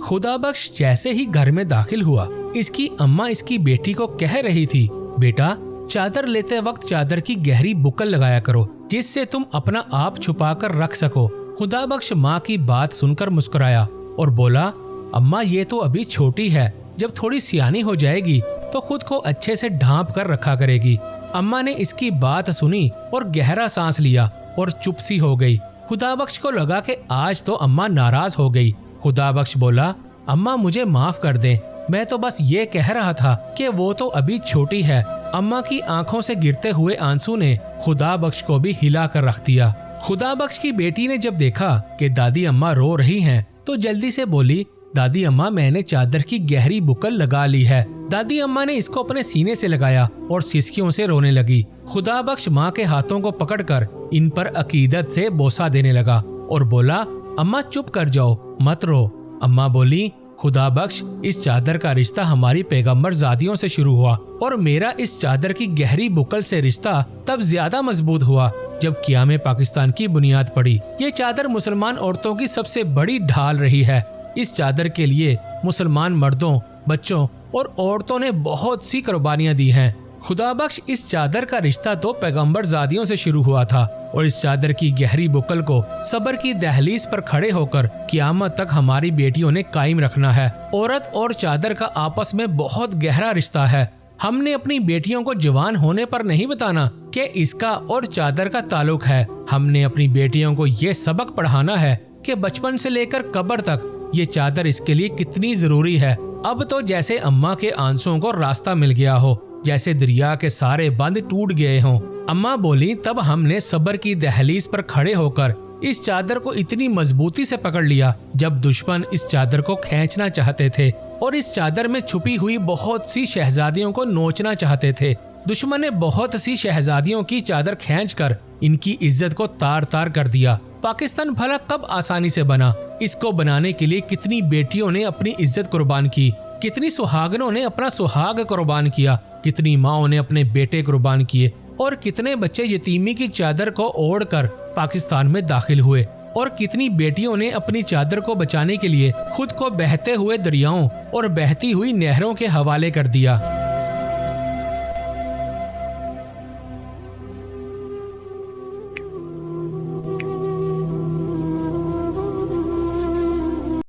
खुदा बख्श जैसे ही घर में दाखिल हुआ, इसकी अम्मा इसकी बेटी को कह रही थी, बेटा चादर लेते वक्त चादर की गहरी बुकल लगाया करो, जिससे तुम अपना आप छुपा कर रख सको। खुदा बख्श माँ की बात सुनकर मुस्कुराया और बोला, अम्मा ये तो अभी छोटी है, जब थोड़ी सियानी हो जाएगी तो खुद को अच्छे से ढांप कर रखा करेगी। अम्मा ने इसकी बात सुनी और गहरा सांस लिया और चुप सी हो गई। खुदा बख्श को लगा कि आज तो अम्मा नाराज हो गई। खुदा बख्श बोला, अम्मा मुझे माफ कर दें, मैं तो बस ये कह रहा था कि वो तो अभी छोटी है। अम्मा की आंखों से गिरते हुए आंसू ने खुदा बख्श को भी हिला कर रख दिया। खुदा बख्श की बेटी ने जब देखा कि दादी अम्मा रो रही हैं, तो जल्दी से बोली, दादी अम्मा मैंने चादर की गहरी बुकल लगा ली है। दादी अम्मा ने इसको अपने सीने से लगाया और सिसकियों से रोने लगी। खुदा बख्श माँ के हाथों को पकड़कर इन पर अकीदत से बोसा देने लगा और बोला, अम्मा चुप कर जाओ, मत रो। अम्मा बोली, खुदा बख्श इस चादर का रिश्ता हमारी पैगंबर ज़ादियों से शुरू हुआ और मेरा इस चादर की गहरी बुकल से रिश्ता तब ज्यादा मजबूत हुआ जब क़याम पाकिस्तान की बुनियाद पड़ी। ये चादर मुसलमान औरतों की सबसे बड़ी ढाल रही है। इस चादर के लिए मुसलमान मर्दों, बच्चों और औरतों ने बहुत सी कुर्बानियां दी हैं। खुदा बख्श इस चादर का रिश्ता तो पैगंबर ज़ादियों से शुरू हुआ था और इस चादर की गहरी बुकल को सब्र की दहलीज पर खड़े होकर क़यामत तक हमारी बेटियों ने कायम रखना है। औरत और चादर का आपस में बहुत गहरा रिश्ता है। हमने अपनी बेटियों को जवान होने पर नहीं बताना कि इसका और चादर का ताल्लुक है। हमने अपनी बेटियों को ये सबक पढ़ाना है कि बचपन से लेकर कब्र तक ये चादर इसके लिए कितनी जरूरी है। अब तो जैसे अम्मा के आंसुओं को रास्ता मिल गया हो, जैसे दरिया के सारे बंद टूट गए हों। अम्मा बोली, तब हमने सब्र की दहलीज पर खड़े होकर इस चादर को इतनी मजबूती से पकड़ लिया जब दुश्मन इस चादर को खींचना चाहते थे और इस चादर में छुपी हुई बहुत सी शहजादियों को नोचना चाहते थे। दुश्मन ने बहुत सी शहजादियों की चादर खींचकर इनकी इज्जत को तार तार कर दिया। पाकिस्तान भला कब आसानी से बना? इसको बनाने के लिए कितनी बेटियों ने अपनी इज्जत कुर्बान की, कितनी सुहागनों ने अपना सुहाग कुर्बान किया, कितनी माओं ने अपने बेटे कुर्बान किए और कितने बच्चे यतीमी की चादर को ओढ़कर पाकिस्तान में दाखिल हुए और कितनी बेटियों ने अपनी चादर को बचाने के लिए खुद को बहते हुए दरियाओं और बहती हुई नहरों के हवाले कर दिया।